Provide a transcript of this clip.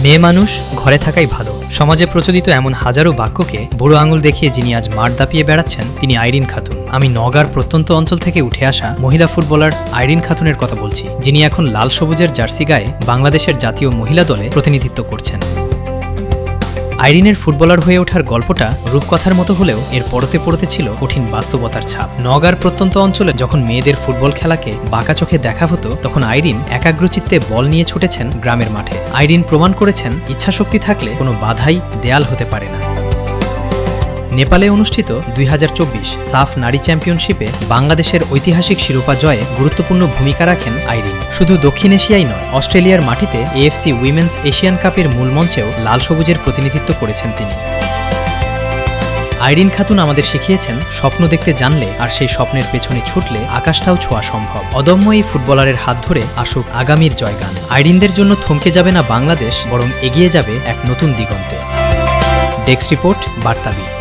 মেয়ে মানুষ ঘরে থাকাই ভালো। সমাজে প্রচলিত এমন হাজারো বাক্যকে বুড়ো আঙুল দেখিয়ে যিনি আজ মাঠ দাপিয়ে বেড়াচ্ছেন তিনি আইরিন খাতুন। আমি নওগাঁর প্রত্যন্ত অঞ্চল থেকে উঠে আসা মহিলা ফুটবলার আইরিন খাতুনের কথা বলছি, যিনি এখন লাল সবুজের জার্সি গায়ে বাংলাদেশের জাতীয় মহিলা দলে প্রতিনিধিত্ব করছেন। আইরিনের ফুটবলার হয়ে ওঠার গল্পটা রূপকথার মতো হলেও এর পরতে পড়তে ছিল কঠিন বাস্তবতার ছাপ। নওগাঁর প্রত্যন্ত অঞ্চলে যখন মেয়েদের ফুটবল খেলাকে বাঁকা চোখে দেখা হতো, তখন আইরিন একাগ্রচিত্তে বল নিয়ে ছুটেছেন গ্রামের মাঠে। আইরিন প্রমাণ করেছেন ইচ্ছাশক্তি থাকলে কোনো বাধাই দেয়াল হতে পারে না। নেপালে অনুষ্ঠিত 2024 সাফ নারী চ্যাম্পিয়নশিপে বাংলাদেশের ঐতিহাসিক শিরোপা জয়ে গুরুত্বপূর্ণ ভূমিকা রাখেন আইরিন। শুধু দক্ষিণ এশিয়াই নয়, অস্ট্রেলিয়ার মাটিতে এএফসি উইমেন্স এশিয়ান কাপের মূল মঞ্চেও লাল সবুজের প্রতিনিধিত্ব করেছেন তিনি। আইরিন খাতুন আমাদের শিখিয়েছেন স্বপ্ন দেখতে জানলে আর সেই স্বপ্নের পেছনে ছুটলে আকাশটাও ছোঁয়া সম্ভব। অদম্য এই ফুটবলারের হাত ধরে আসুক আগামীর জয়গান। আইরিনদের জন্য থমকে যাবে না বাংলাদেশ, বরং এগিয়ে যাবে এক নতুন দিগন্তে। Desk report, বার্তাবিট।